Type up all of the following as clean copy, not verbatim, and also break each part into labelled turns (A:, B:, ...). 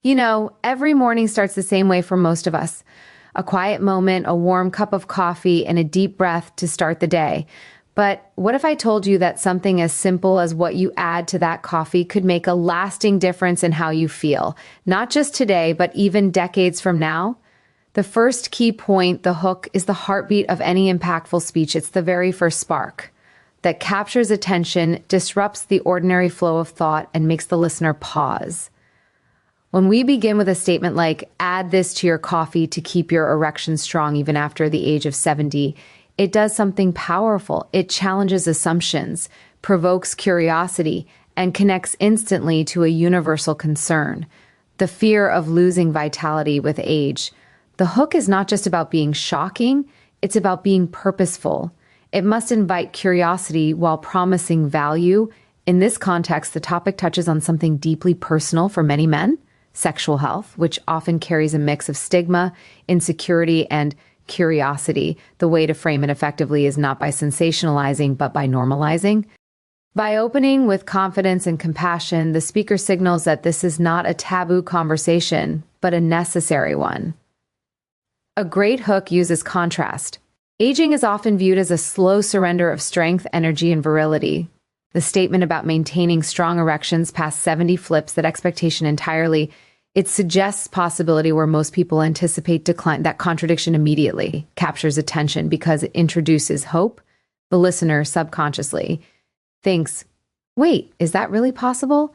A: Every morning starts the same way for most of us. A quiet moment, a warm cup of coffee, and a deep breath to start the day. But what if I told you that something as simple as what you add to that coffee could make a lasting difference in how you feel? Not just today, but even decades from now? The first key point, the hook, is the heartbeat of any impactful speech. It's the very first spark that captures attention, disrupts the ordinary flow of thought, and makes the listener pause. When we begin with a statement like, add this to your coffee to keep your erection strong even after the age of 70, it does something powerful. It challenges assumptions, provokes curiosity, and connects instantly to a universal concern, the fear of losing vitality with age. The hook is not just about being shocking, it's about being purposeful. It must invite curiosity while promising value. In this context, the topic touches on something deeply personal for many men: sexual health, which often carries a mix of stigma, insecurity, and curiosity. The way to frame it effectively is not by sensationalizing, but by normalizing. By opening with confidence and compassion, the speaker signals that this is not a taboo conversation, but a necessary one. A great hook uses contrast. Aging is often viewed as a slow surrender of strength, energy, and virility. The statement about maintaining strong erections past 70 flips that expectation entirely. It suggests possibility where most people anticipate decline. That contradiction immediately captures attention because it introduces hope. The listener subconsciously thinks, wait, is that really possible?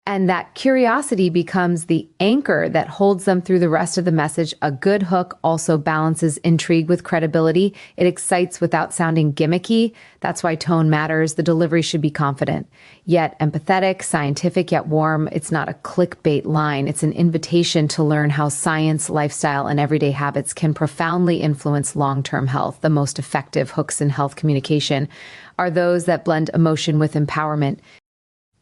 A: And that curiosity becomes the anchor that holds them through the rest of the message. A good hook also balances intrigue with credibility. It excites without sounding gimmicky. That's why tone matters. The delivery should be confident, yet empathetic, scientific, yet warm. It's not a clickbait line. It's an invitation to learn how science, lifestyle, and everyday habits can profoundly influence long-term health. The most effective hooks in health communication are those that blend emotion with empowerment.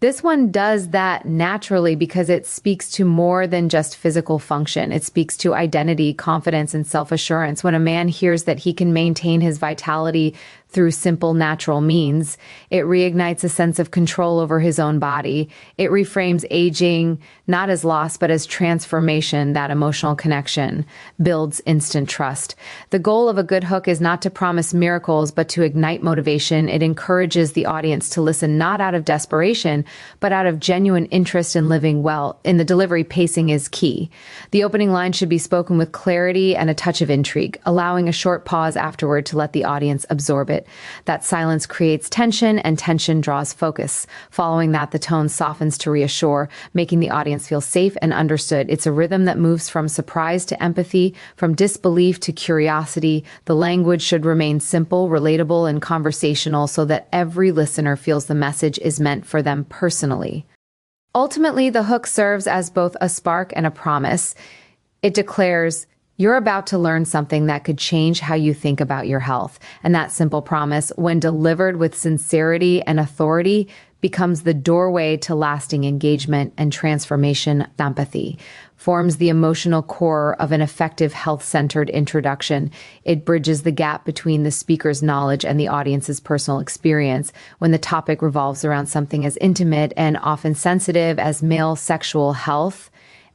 A: This one does that naturally because it speaks to more than just physical function. It speaks to identity, confidence, and self-assurance. When a man hears that he can maintain his vitality through simple, natural means, it reignites a sense of control over his own body. It reframes aging not as loss, but as transformation. That emotional connection builds instant trust. The goal of a good hook is not to promise miracles, but to ignite motivation. It encourages the audience to listen not out of desperation, but out of genuine interest in living well. In the delivery, pacing is key. The opening line should be spoken with clarity and a touch of intrigue, allowing a short pause afterward to let the audience absorb it. That silence creates tension, and tension draws focus. Following that, the tone softens to reassure, making the audience feel safe and understood. It's a rhythm that moves from surprise to empathy, from disbelief to curiosity. The language should remain simple, relatable, and conversational so that every listener feels the message is meant for them personally. Ultimately, the hook serves as both a spark and a promise. It declares, you're about to learn something that could change how you think about your health. And that simple promise, when delivered with sincerity and authority, becomes the doorway to lasting engagement and transformation. Empathy forms the emotional core of an effective health-centered introduction. It bridges the gap between the speaker's knowledge and the audience's personal experience. When the topic revolves around something as intimate and often sensitive as male sexual health,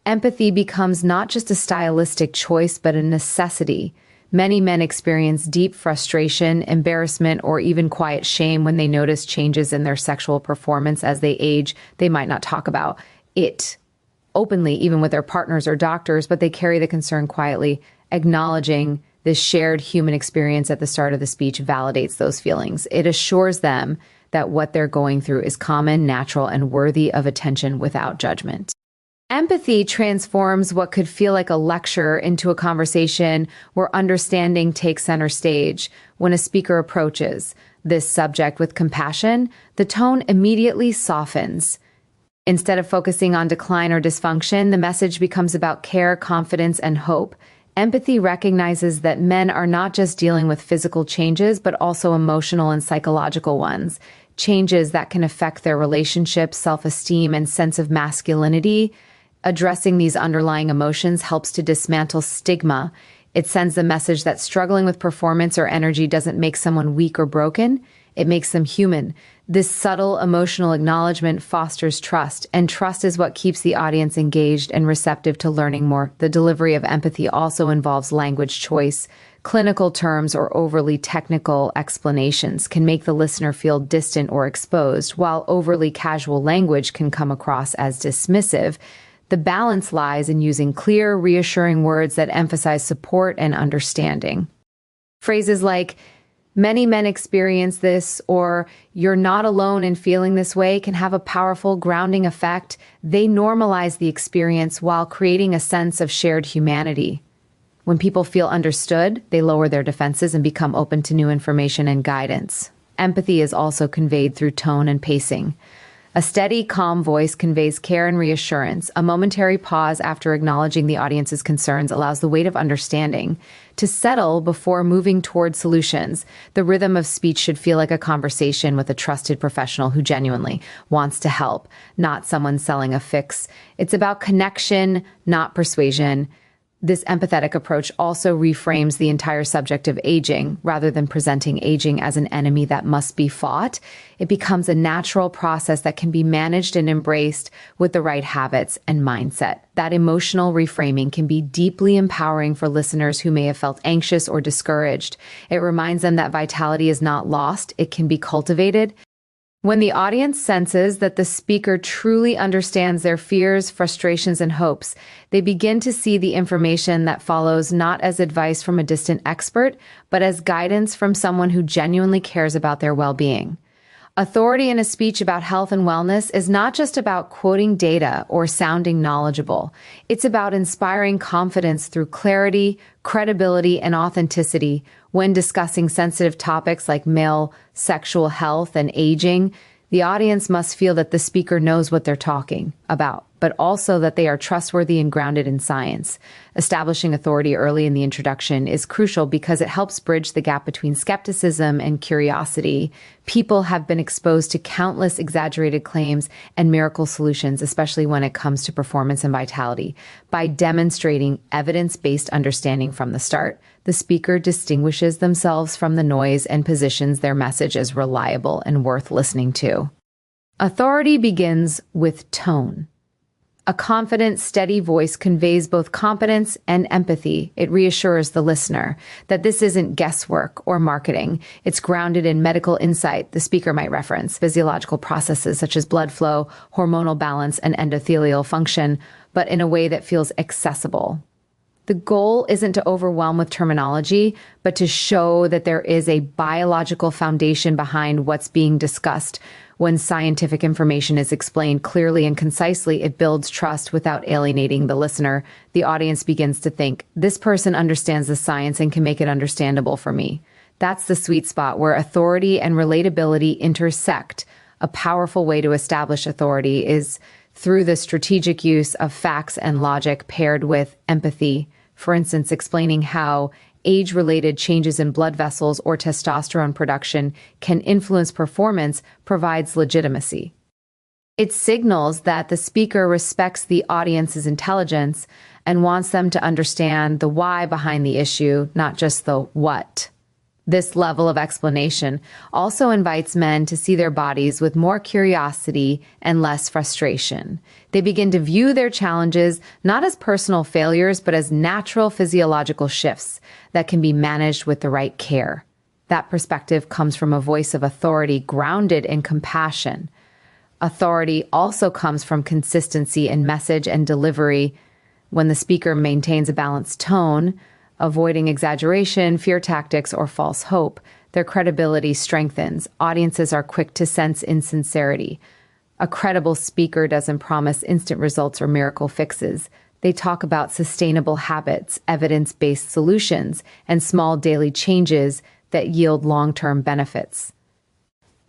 A: empathy becomes not just a stylistic choice, but a necessity. Many men experience deep frustration, embarrassment, or even quiet shame when they notice changes in their sexual performance as they age. They might not talk about it openly, even with their partners or doctors, but they carry the concern quietly. Acknowledging this shared human experience at the start of the speech validates those feelings. It assures them that what they're going through is common, natural, and worthy of attention without judgment. Empathy transforms what could feel like a lecture into a conversation where understanding takes center stage. When a speaker approaches this subject with compassion, the tone immediately softens. Instead of focusing on decline or dysfunction, the message becomes about care, confidence, and hope. Empathy recognizes that men are not just dealing with physical changes, but also emotional and psychological ones. Changes that can affect their relationships, self-esteem, and sense of masculinity. Addressing these underlying emotions helps to dismantle stigma. It sends the message that struggling with performance or energy doesn't make someone weak or broken. It makes them human. This subtle emotional acknowledgement fosters trust, and trust is what keeps the audience engaged and receptive to learning more. The delivery of empathy also involves language choice. Clinical terms or overly technical explanations can make the listener feel distant or exposed, while overly casual language can come across as dismissive. The balance lies in using clear, reassuring words that emphasize support and understanding. Phrases like, "Many men experience this," or "You're not alone in feeling this way," can have a powerful grounding effect. They normalize the experience while creating a sense of shared humanity. When people feel understood, they lower their defenses and become open to new information and guidance. Empathy is also conveyed through tone and pacing. A steady, calm voice conveys care and reassurance. A momentary pause after acknowledging the audience's concerns allows the weight of understanding to settle before moving toward solutions. The rhythm of speech should feel like a conversation with a trusted professional who genuinely wants to help, not someone selling a fix. It's about connection, not persuasion. This empathetic approach also reframes the entire subject of aging. Rather than presenting aging as an enemy that must be fought, it becomes a natural process that can be managed and embraced with the right habits and mindset. That emotional reframing can be deeply empowering for listeners who may have felt anxious or discouraged. It reminds them that vitality is not lost, it can be cultivated. When the audience senses that the speaker truly understands their fears, frustrations, and hopes, they begin to see the information that follows not as advice from a distant expert, but as guidance from someone who genuinely cares about their well-being. Authority in a speech about health and wellness is not just about quoting data or sounding knowledgeable. It's about inspiring confidence through clarity, credibility, and authenticity. When discussing sensitive topics like male sexual health and aging, the audience must feel that the speaker knows what they're talking about, but also that they are trustworthy and grounded in science. Establishing authority early in the introduction is crucial because it helps bridge the gap between skepticism and curiosity. People have been exposed to countless exaggerated claims and miracle solutions, especially when it comes to performance and vitality. By demonstrating evidence-based understanding from the start, the speaker distinguishes themselves from the noise and positions their message as reliable and worth listening to. Authority begins with tone. A confident, steady voice conveys both competence and empathy. It reassures the listener that this isn't guesswork or marketing. It's grounded in medical insight. The speaker might reference physiological processes such as blood flow, hormonal balance, and endothelial function, but in a way that feels accessible. The goal isn't to overwhelm with terminology, but to show that there is a biological foundation behind what's being discussed. When scientific information is explained clearly and concisely, it builds trust without alienating the listener. The audience begins to think, this person understands the science and can make it understandable for me. That's the sweet spot where authority and relatability intersect. A powerful way to establish authority is through the strategic use of facts and logic paired with empathy. For instance, explaining how age-related changes in blood vessels or testosterone production can influence performance provides legitimacy. It signals that the speaker respects the audience's intelligence and wants them to understand the why behind the issue, not just the what. This level of explanation also invites men to see their bodies with more curiosity and less frustration. They begin to view their challenges not as personal failures, but as natural physiological shifts that can be managed with the right care. That perspective comes from a voice of authority grounded in compassion. Authority also comes from consistency in message and delivery. When the speaker maintains a balanced tone, avoiding exaggeration, fear tactics, or false hope, their credibility strengthens. Audiences are quick to sense insincerity. A credible speaker doesn't promise instant results or miracle fixes. They talk about sustainable habits, evidence-based solutions, and small daily changes that yield long-term benefits.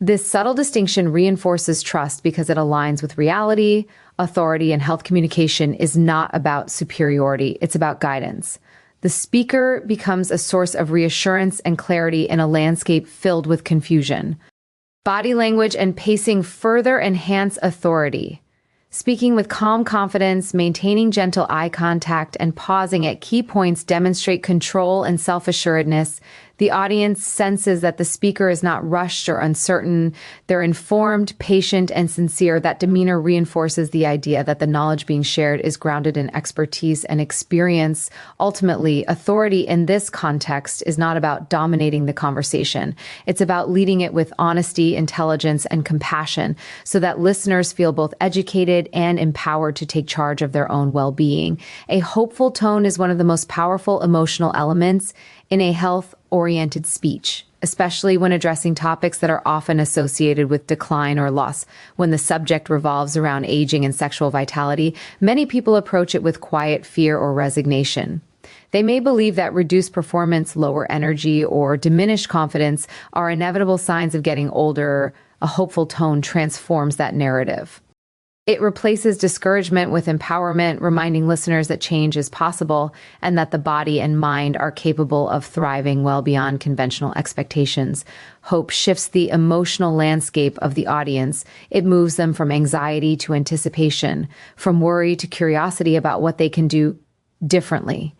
A: This subtle distinction reinforces trust because it aligns with reality. Authority and health communication is not about superiority, it's about guidance. The speaker becomes a source of reassurance and clarity in a landscape filled with confusion. Body language and pacing further enhance authority. Speaking with calm confidence, maintaining gentle eye contact, and pausing at key points demonstrate control and self-assuredness. The audience senses that the speaker is not rushed or uncertain. They're informed, patient, and sincere. That demeanor reinforces the idea that the knowledge being shared is grounded in expertise and experience. Ultimately, authority in this context is not about dominating the conversation. It's about leading it with honesty, intelligence, and compassion so that listeners feel both educated and empowered to take charge of their own well-being. A hopeful tone is one of the most powerful emotional elements in a health-oriented speech, especially when addressing topics that are often associated with decline or loss. When the subject revolves around aging and sexual vitality, many people approach it with quiet fear or resignation. They may believe that reduced performance, lower energy, or diminished confidence are inevitable signs of getting older. A hopeful tone transforms that narrative. It replaces discouragement with empowerment, reminding listeners that change is possible and that the body and mind are capable of thriving well beyond conventional expectations. Hope shifts the emotional landscape of the audience. It moves them from anxiety to anticipation, from worry to curiosity about what they can do differently.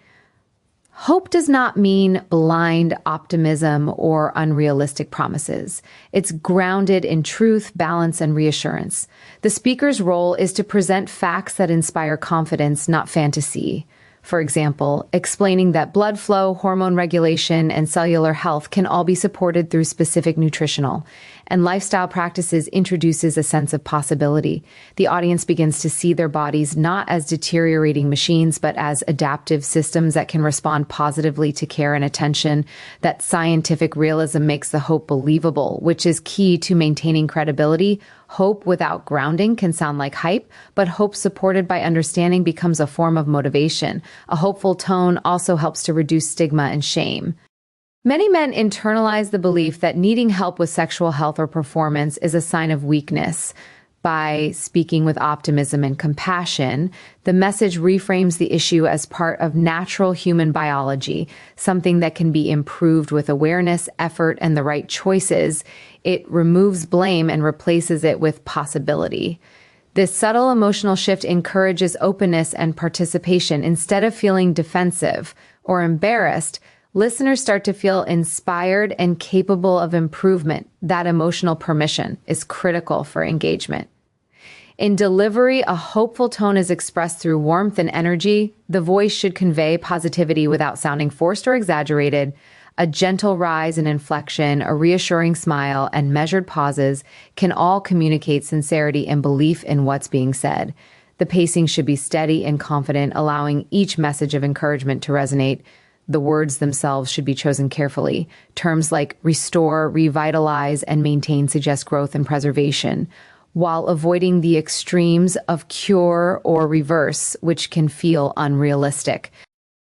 A: Hope does not mean blind optimism or unrealistic promises. It's grounded in truth, balance, and reassurance. The speaker's role is to present facts that inspire confidence, not fantasy. For example, explaining that blood flow, hormone regulation, and cellular health can all be supported through specific nutritional and lifestyle practices introduces a sense of possibility. The audience begins to see their bodies not as deteriorating machines, but as adaptive systems that can respond positively to care and attention. That scientific realism makes the hope believable, which is key to maintaining credibility. Hope without grounding can sound like hype, but hope supported by understanding becomes a form of motivation. A hopeful tone also helps to reduce stigma and shame. Many men internalize the belief that needing help with sexual health or performance is a sign of weakness. By speaking with optimism and compassion, the message reframes the issue as part of natural human biology, something that can be improved with awareness, effort, and the right choices. It removes blame and replaces it with possibility. This subtle emotional shift encourages openness and participation. Instead of feeling defensive or embarrassed, listeners start to feel inspired and capable of improvement. That emotional permission is critical for engagement. In delivery, a hopeful tone is expressed through warmth and energy. The voice should convey positivity without sounding forced or exaggerated. A gentle rise in inflection, a reassuring smile, and measured pauses can all communicate sincerity and belief in what's being said. The pacing should be steady and confident, allowing each message of encouragement to resonate. The words themselves should be chosen carefully. Terms like restore, revitalize, and maintain suggest growth and preservation, while avoiding the extremes of cure or reverse, which can feel unrealistic.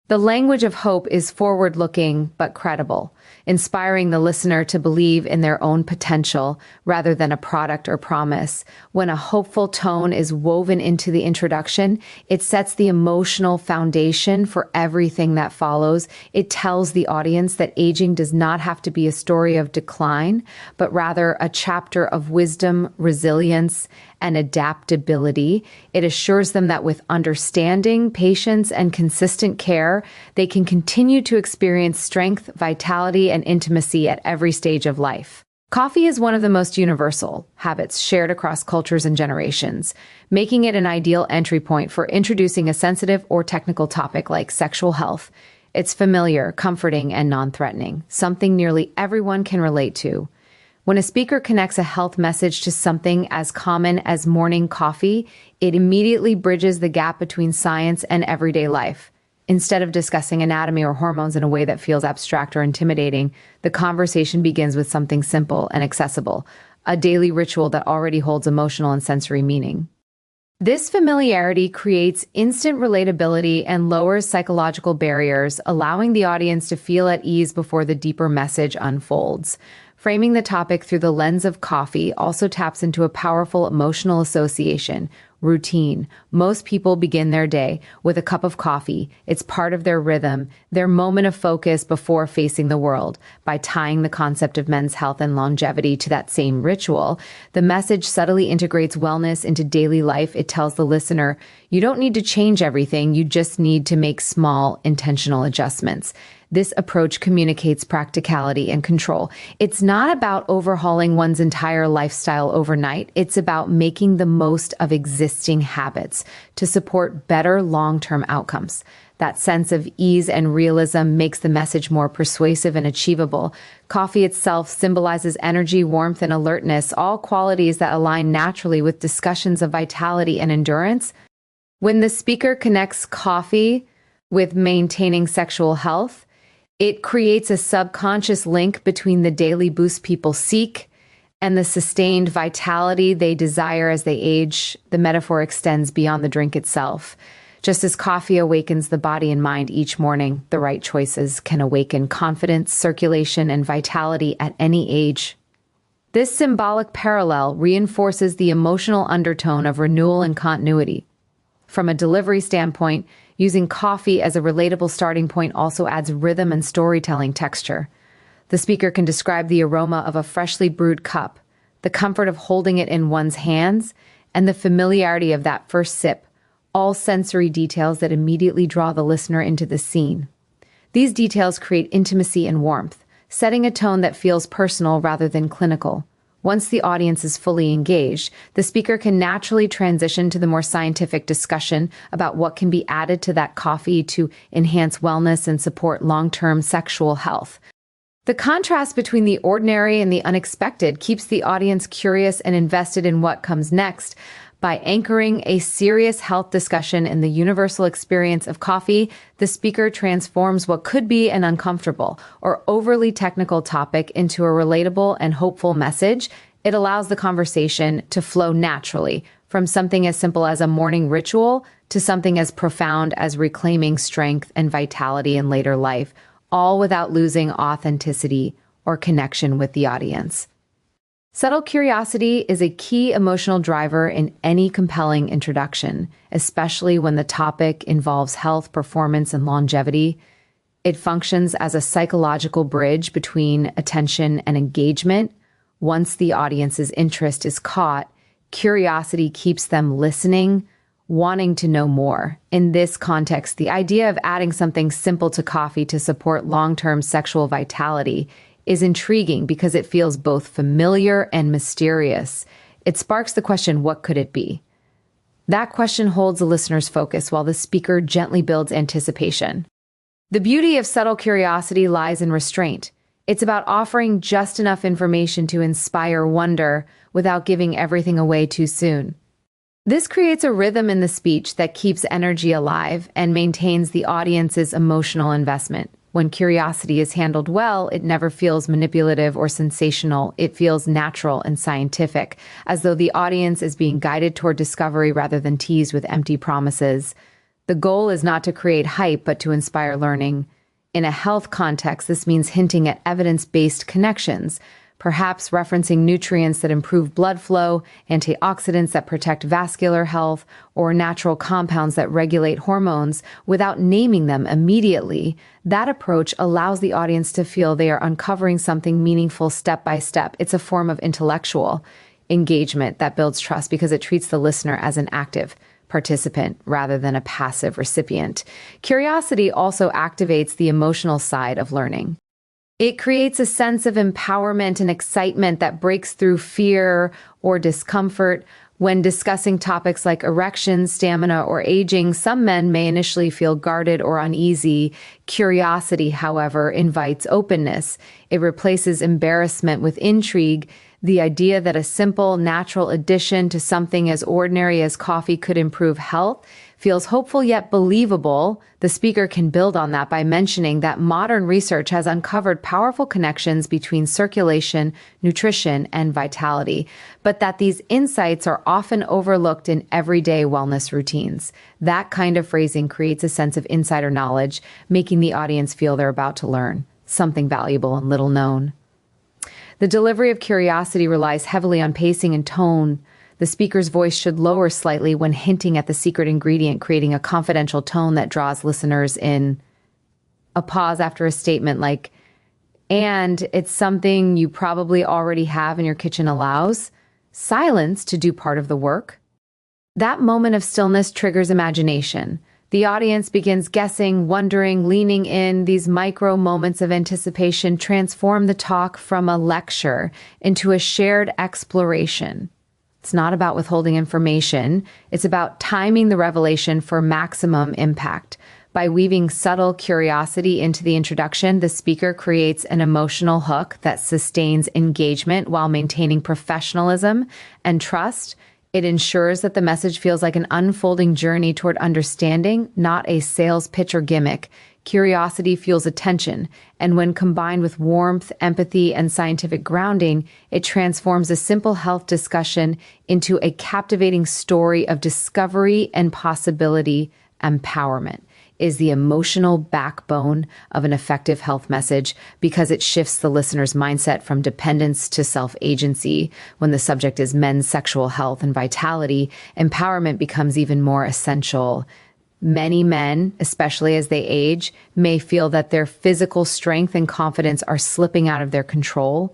A: The language of hope is forward-looking but credible, inspiring the listener to believe in their own potential rather than a product or promise. When a hopeful tone is woven into the introduction, it sets the emotional foundation for everything that follows. It tells the audience that aging does not have to be a story of decline, but rather a chapter of wisdom, resilience, and adaptability. It assures them that with understanding, patience, and consistent care, they can continue to experience strength, vitality, and intimacy at every stage of life. Coffee is one of the most universal habits shared across cultures and generations, making it an ideal entry point for introducing a sensitive or technical topic like sexual health. It's familiar, comforting, and non-threatening, something nearly everyone can relate to. When a speaker connects a health message to something as common as morning coffee, it immediately bridges the gap between science and everyday life. Instead of discussing anatomy or hormones in a way that feels abstract or intimidating, the conversation begins with something simple and accessible, a daily ritual that already holds emotional and sensory meaning. This familiarity creates instant relatability and lowers psychological barriers, allowing the audience to feel at ease before the deeper message unfolds. Framing the topic through the lens of coffee also taps into a powerful emotional association, routine. Most people begin their day with a cup of coffee. It's part of their rhythm, their moment of focus before facing the world. By tying the concept of men's health and longevity to that same ritual, the message subtly integrates wellness into daily life. It tells the listener, you don't need to change everything, you just need to make small, intentional adjustments. This approach communicates practicality and control. It's not about overhauling one's entire lifestyle overnight. It's about making the most of existing habits to support better long-term outcomes. That sense of ease and realism makes the message more persuasive and achievable. Coffee itself symbolizes energy, warmth, and alertness, all qualities that align naturally with discussions of vitality and endurance. When the speaker connects coffee with maintaining sexual health, it creates a subconscious link between the daily boost people seek and the sustained vitality they desire as they age. The metaphor extends beyond the drink itself. Just as coffee awakens the body and mind each morning, the right choices can awaken confidence, circulation, and vitality at any age. This symbolic parallel reinforces the emotional undertone of renewal and continuity. From a delivery standpoint, using coffee as a relatable starting point also adds rhythm and storytelling texture. The speaker can describe the aroma of a freshly brewed cup, the comfort of holding it in one's hands, and the familiarity of that first sip, all sensory details that immediately draw the listener into the scene. These details create intimacy and warmth, setting a tone that feels personal rather than clinical. Once the audience is fully engaged, the speaker can naturally transition to the more scientific discussion about what can be added to that coffee to enhance wellness and support long-term sexual health. The contrast between the ordinary and the unexpected keeps the audience curious and invested in what comes next. By anchoring a serious health discussion in the universal experience of coffee, the speaker transforms what could be an uncomfortable or overly technical topic into a relatable and hopeful message. It allows the conversation to flow naturally, from something as simple as a morning ritual to something as profound as reclaiming strength and vitality in later life, all without losing authenticity or connection with the audience. Subtle curiosity is a key emotional driver in any compelling introduction, especially when the topic involves health, performance, and longevity. It functions as a psychological bridge between attention and engagement. Once the audience's interest is caught, curiosity keeps them listening, wanting to know more. In this context, the idea of adding something simple to coffee to support long-term sexual vitality is intriguing because it feels both familiar and mysterious. It sparks the question, what could it be? That question holds the listener's focus while the speaker gently builds anticipation. The beauty of subtle curiosity lies in restraint. It's about offering just enough information to inspire wonder without giving everything away too soon. This creates a rhythm in the speech that keeps energy alive and maintains the audience's emotional investment. When curiosity is handled well, it never feels manipulative or sensational. It feels natural and scientific, as though the audience is being guided toward discovery rather than teased with empty promises. The goal is not to create hype, but to inspire learning. In a health context, this means hinting at evidence-based connections, perhaps referencing nutrients that improve blood flow, antioxidants that protect vascular health, or natural compounds that regulate hormones without naming them immediately. That approach allows the audience to feel they are uncovering something meaningful step by step. It's a form of intellectual engagement that builds trust because it treats the listener as an active participant rather than a passive recipient. Curiosity also activates the emotional side of learning. It creates a sense of empowerment and excitement that breaks through fear or discomfort. When discussing topics like erections, stamina, or aging, some men may initially feel guarded or uneasy. Curiosity, however, invites openness. It replaces embarrassment with intrigue. The idea that a simple, natural addition to something as ordinary as coffee could improve health feels hopeful yet believable. The speaker can build on that by mentioning that modern research has uncovered powerful connections between circulation, nutrition, and vitality, but that these insights are often overlooked in everyday wellness routines. That kind of phrasing creates a sense of insider knowledge, making the audience feel they're about to learn something valuable and little known. The delivery of curiosity relies heavily on pacing and tone. The speaker's voice should lower slightly when hinting at the secret ingredient, creating a confidential tone that draws listeners in. A pause after a statement like, and it's something you probably already have in your kitchen allows silence to do part of the work. That moment of stillness triggers imagination. The audience begins guessing, wondering, leaning in. These micro moments of anticipation transform the talk from a lecture into a shared exploration. It's not about withholding information. It's about timing the revelation for maximum impact. By weaving subtle curiosity into the introduction, the speaker creates an emotional hook that sustains engagement while maintaining professionalism and trust. It ensures that the message feels like an unfolding journey toward understanding, not a sales pitch or gimmick. Curiosity fuels attention, and when combined with warmth, empathy, and scientific grounding, it transforms a simple health discussion into a captivating story of discovery and possibility. Empowerment is the emotional backbone of an effective health message because it shifts the listener's mindset from dependence to self-agency. When the subject is men's sexual health and vitality, empowerment becomes even more essential. Many men, especially as they age, may feel that their physical strength and confidence are slipping out of their control.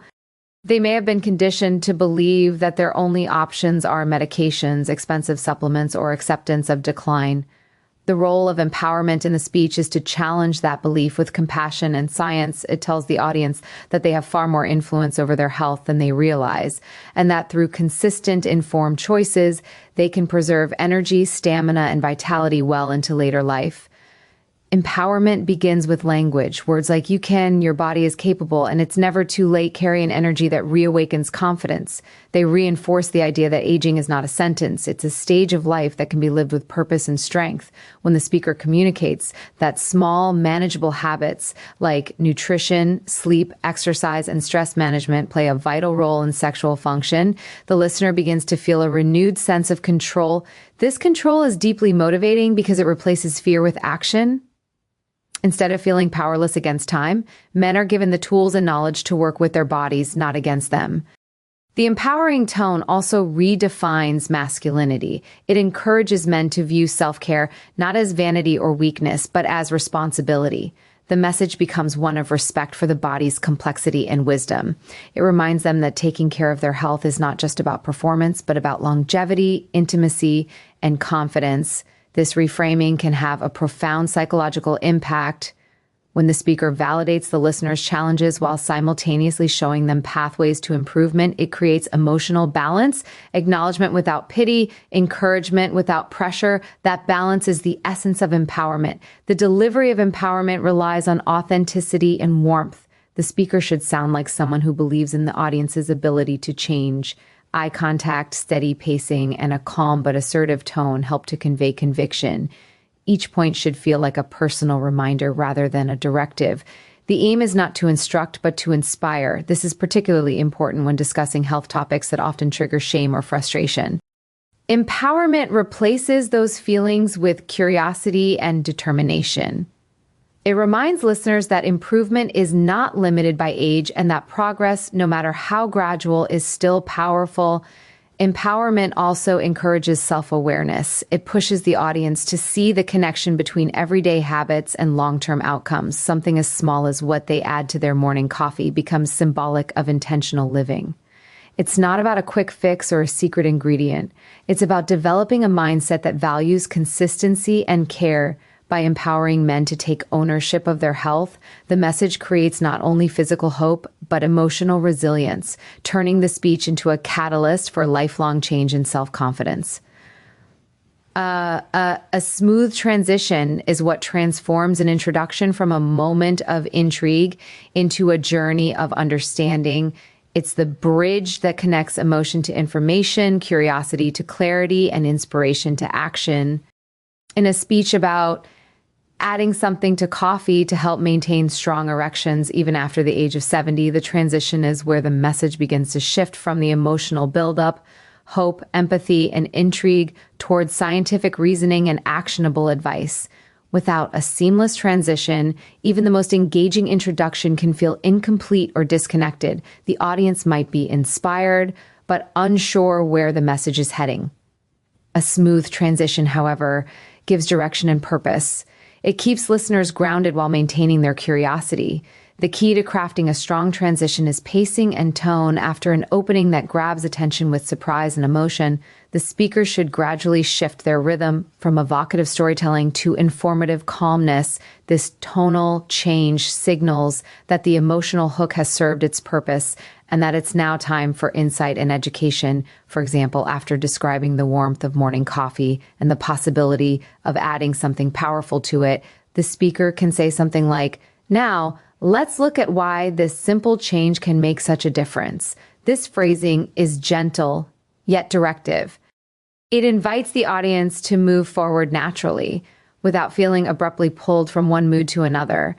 A: They may have been conditioned to believe that their only options are medications, expensive supplements, or acceptance of decline. The role of empowerment in the speech is to challenge that belief with compassion and science. It tells the audience that they have far more influence over their health than they realize, and that through consistent, informed choices, they can preserve energy, stamina, and vitality well into later life. Empowerment begins with language. Words like "you can," "your body is capable," and "it's never too late" carry an energy that reawakens confidence. They reinforce the idea that aging is not a sentence. It's a stage of life that can be lived with purpose and strength. When the speaker communicates that small, manageable habits like nutrition, sleep, exercise, and stress management play a vital role in sexual function, the listener begins to feel a renewed sense of control. This control is deeply motivating because it replaces fear with action. Instead of feeling powerless against time, men are given the tools and knowledge to work with their bodies, not against them. The empowering tone also redefines masculinity. It encourages men to view self-care not as vanity or weakness, but as responsibility. The message becomes one of respect for the body's complexity and wisdom. It reminds them that taking care of their health is not just about performance, but about longevity, intimacy, and confidence. This reframing can have a profound psychological impact. When the speaker validates the listener's challenges while simultaneously showing them pathways to improvement, it creates emotional balance, acknowledgement without pity, encouragement without pressure. That balance is the essence of empowerment. The delivery of empowerment relies on authenticity and warmth. The speaker should sound like someone who believes in the audience's ability to change. Eye contact, steady pacing, and a calm but assertive tone help to convey conviction. Each point should feel like a personal reminder rather than a directive. The aim is not to instruct, but to inspire. This is particularly important when discussing health topics that often trigger shame or frustration. Empowerment replaces those feelings with curiosity and determination. It reminds listeners that improvement is not limited by age and that progress, no matter how gradual, is still powerful. Empowerment also encourages self-awareness. It pushes the audience to see the connection between everyday habits and long-term outcomes. Something as small as what they add to their morning coffee becomes symbolic of intentional living. It's not about a quick fix or a secret ingredient. It's about developing a mindset that values consistency and care. By empowering men to take ownership of their health, the message creates not only physical hope, but emotional resilience, turning the speech into a catalyst for lifelong change and self-confidence. A smooth transition is what transforms an introduction from a moment of intrigue into a journey of understanding. It's the bridge that connects emotion to information, curiosity to clarity, and inspiration to action. In a speech about adding something to coffee to help maintain strong erections even after the age of 70, the transition is where the message begins to shift from the emotional buildup, hope, empathy, and intrigue towards scientific reasoning and actionable advice. Without a seamless transition, even the most engaging introduction can feel incomplete or disconnected. The audience might be inspired, but unsure where the message is heading. A smooth transition, however, gives direction and purpose. It keeps listeners grounded while maintaining their curiosity. The key to crafting a strong transition is pacing and tone. After an opening that grabs attention with surprise and emotion, the speaker should gradually shift their rhythm from evocative storytelling to informative calmness. This tonal change signals that the emotional hook has served its purpose and that it's now time for insight and education. For example, after describing the warmth of morning coffee and the possibility of adding something powerful to it, the speaker can say something like, "Now, let's look at why this simple change can make such a difference." This phrasing is gentle, yet directive. It invites the audience to move forward naturally, without feeling abruptly pulled from one mood to another.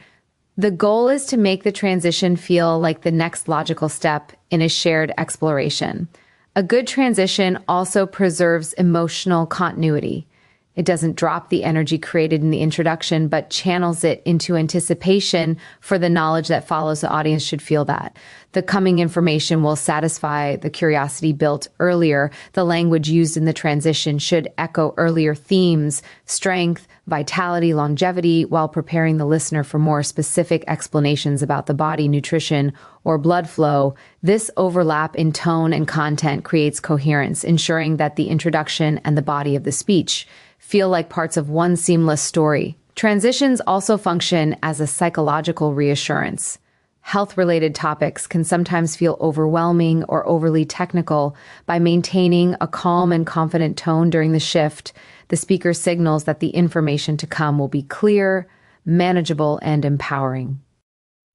A: The goal is to make the transition feel like the next logical step in a shared exploration. A good transition also preserves emotional continuity. It doesn't drop the energy created in the introduction, but channels it into anticipation for the knowledge that follows. The audience should feel that. The coming information will satisfy the curiosity built earlier. The language used in the transition should echo earlier themes, strength, vitality, longevity, while preparing the listener for more specific explanations about the body, nutrition, or blood flow. This overlap in tone and content creates coherence, ensuring that the introduction and the body of the speech feel like parts of one seamless story. Transitions also function as a psychological reassurance. Health-related topics can sometimes feel overwhelming or overly technical. By maintaining a calm and confident tone during the shift, the speaker signals that the information to come will be clear, manageable, and empowering.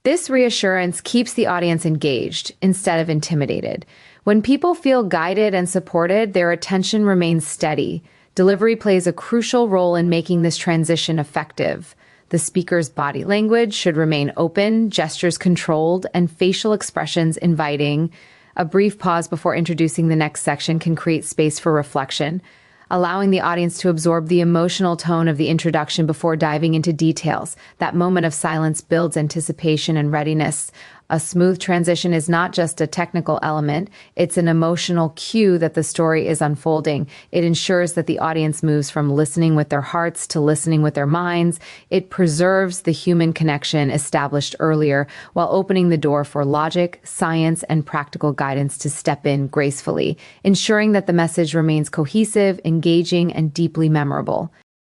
A: This reassurance keeps the audience engaged instead of intimidated. When people feel guided and supported, their attention remains steady. Delivery plays a crucial role in making this transition effective. The speaker's body language should remain open, gestures controlled, and facial expressions inviting. A brief pause before introducing the next section can create space for reflection, allowing the audience to absorb the emotional tone of the introduction before diving into details. That moment of silence builds anticipation and readiness. A smooth transition is not just a technical element, it's an emotional cue that the story is unfolding. It ensures that the audience moves from listening with their hearts to listening with their minds. It preserves the human connection established earlier while opening the door for logic, science, and practical guidance to step in gracefully, ensuring that the message remains cohesive, engaging, and deeply memorable.